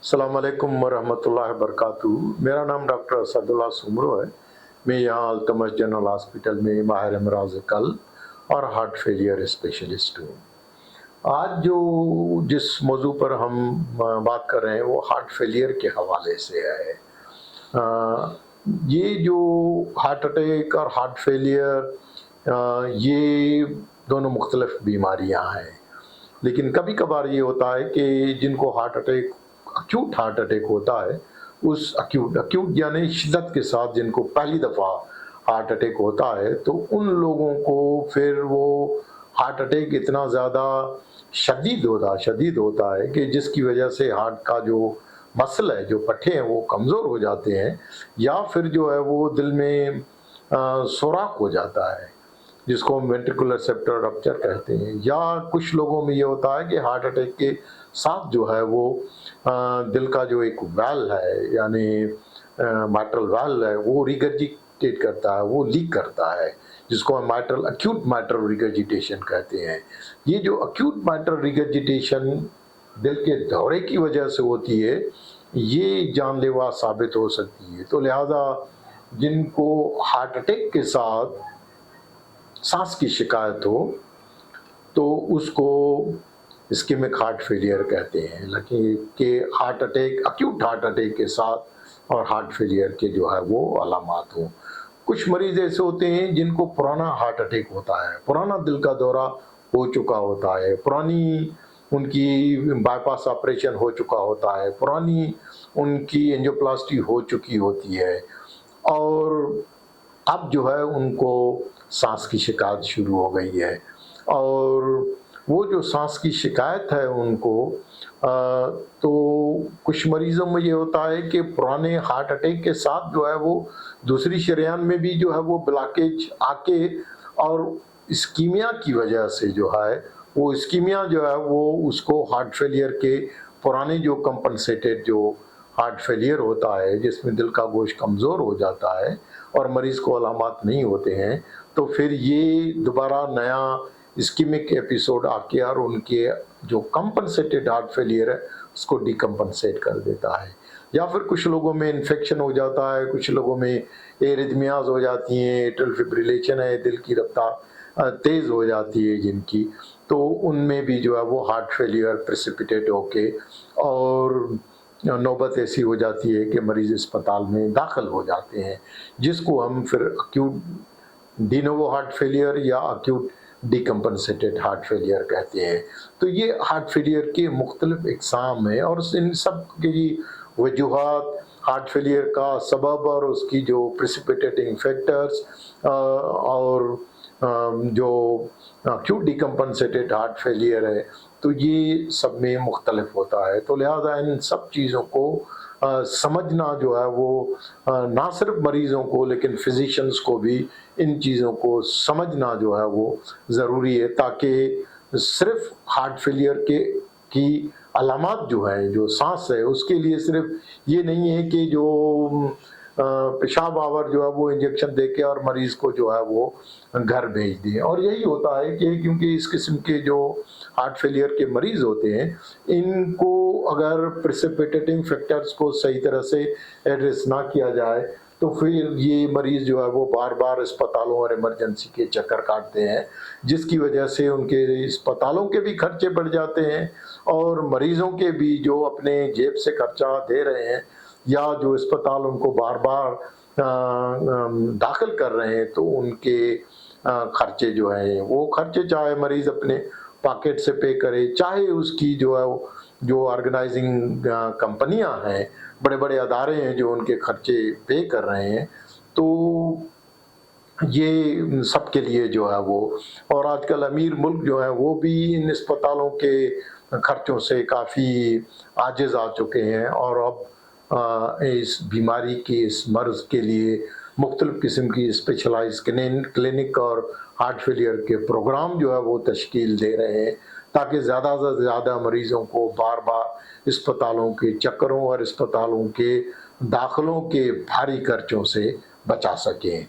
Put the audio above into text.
अस्सलाम वालेकुम वरहमतुल्लाहि वबरकातुहू। मेरा नाम डॉक्टर असदुल्ला सुमरो है। मैं यहाँ अल्तमश जनरल हॉस्पिटल में माहिर अमराज कल्ब और हार्ट फेलियर स्पेशलिस्ट हूँ। आज जिस मौजू पर हम बात कर रहे हैं वो हार्ट फेलियर के हवाले से है। ये जो हार्ट अटैक और हार्ट फेलियर ये दोनों मुख्तलिफ बीमारियाँ हैं, लेकिन कभी कभार ये होता है कि जिनको अक्यूट हार्ट अटैक होता है, उस अक्यूट यानी शिद्दत के साथ जिनको पहली दफ़ा हार्ट अटैक होता है, तो उन लोगों को फिर वो हार्ट अटैक इतना ज़्यादा शदीद होता है कि जिसकी वजह से हार्ट का जो मसल है, जो पट्टे हैं, वो कमज़ोर हो जाते हैं, या फिर जो है वो दिल में सुराख हो जाता है जिसको हम वेंट्रिकुलर सेप्टर रप्चर कहते हैं। या कुछ लोगों में ये होता है कि हार्ट अटैक के साथ जो है वो दिल का जो एक वाल्व है, यानी माइट्रल वाल्व है, वो रिगर्जिटेट करता है, वो लीक करता है, जिसको हम अक्यूट माइट्रल रिगर्जिटेशन कहते हैं। ये जो अक्यूट माइट्रल रिगर्जिटेशन दिल के दौरे की वजह से होती है, ये जानलेवा साबित हो सकती है। तो लिहाजा जिनको हार्ट अटैक के साथ सांस की शिकायत हो तो उसको इस्केमिक हार्ट फेलियर कहते हैं। लेकिन अक्यूट हार्ट अटैक के साथ और हार्ट फेलियर के जो है वो अलामात हों। कुछ मरीज ऐसे होते हैं जिनको पुराना हार्ट अटैक होता है, पुराना दिल का दौरा हो चुका होता है, पुरानी उनकी बाईपास ऑपरेशन हो चुका होता है, पुरानी उनकी एंजियोप्लास्टी हो चुकी होती है, और अब जो है उनको सांस की शिकायत शुरू हो गई है। और वो जो सांस की शिकायत है उनको तो कुछ मरीज़ों में ये होता है कि पुराने हार्ट अटैक के साथ जो है वो दूसरी शरेयान में भी जो है वो ब्लॉकेज आके, और इस्कीमिया की वजह से जो है वो इस्कीमिया जो है वो उसको हार्ट फेलियर के पुराने जो कंपनसेटेड जो हार्ट फेलियर होता है, जिसमें दिल का गोश्त कमज़ोर हो जाता है और मरीज़ को अलामात नहीं होते हैं, तो फिर ये दोबारा नया इस्कीमिक एपिसोड आके और उनके जो कंपनसेटेड हार्ट फेलियर है उसको डिकम्पनसेट कर देता है। या फिर कुछ लोगों में इन्फेक्शन हो जाता है, कुछ लोगों में एरिथमियाज हो जाती हैं, एट्रियल फिब्रिलेशन है, दिल की रफ्तार तेज़ हो जाती है जिनकी, तो उनमें भी जो है वो हार्ट फेलियर प्रेसिपिटेट होके और नौबत ऐसी हो जाती है कि मरीज़ अस्पताल में दाखिल हो जाते हैं, जिसको हम फिर अक्यूट डिनोवो हार्ट फेलियर या अक्यूट डिकम्पनसेटेड हार्ट फेलियर कहते हैं। तो ये हार्ट फेलियर के मुख्तलिफ इक़साम हैं, और इन सब की वजूहात, हार्ट फेलियर का सबब और उसकी जो प्रेसिपिटेटिंग फैक्टर्स और जो अक्यूट डिकम्पनसेटेड हार्ट फेलियर है, तो ये सब में मुख्तलिफ होता है। तो लिहाजा इन सब चीज़ों को समझना जो है वो ना सिर्फ मरीज़ों को लेकिन फिजिशंस को भी इन चीज़ों को समझना जो है वो ज़रूरी है, ताकि सिर्फ हार्ट फेलियर की अलामात जो है, जो सांस है, उसके लिए सिर्फ ये नहीं है कि जो पेशाब आवर जो है वो इंजेक्शन दे के और मरीज़ को जो है वो घर भेज दें। और यही होता है कि क्योंकि इस किस्म के जो हार्ट फेलियर के मरीज़ होते हैं, इनको अगर प्रेसिपिटेटिंग फैक्टर्स को सही तरह से एड्रेस ना किया जाए तो फिर ये मरीज़ जो है वो बार बार अस्पतालों और इमरजेंसी के चक्कर काटते हैं, जिसकी वजह से उनके अस्पतालों के भी खर्चे बढ़ जाते हैं और मरीज़ों के भी जो अपने जेब से खर्चा दे रहे हैं या जो अस्पताल उनको बार बार दाखिल कर रहे हैं, तो उनके खर्चे जो हैं वो खर्चे चाहे मरीज़ अपने पॉकेट से पे करे, चाहे उसकी जो है जो ऑर्गेनाइजिंग कंपनियां हैं, बड़े बड़े अदारे हैं जो उनके खर्चे पे कर रहे हैं। तो ये सब के लिए जो है वो, और आजकल अमीर मुल्क जो है वो भी इन अस्पतालों के खर्चों से काफ़ी आजिज़ आ चुके हैं, और अब इस बीमारी के, इस मर्ज़ के लिए मुख्तलिफ़ किस्म की स्पेशलाइज क्लिनिक और हार्ट फेलियर के प्रोग्राम जो है वो तश्कील दे रहे हैं, ताकि ज़्यादा से ज़्यादा मरीज़ों को बार बार अस्पतालों के चक्करों और अस्पतालों के दाखिलों के भारी खर्चों से बचा सकें।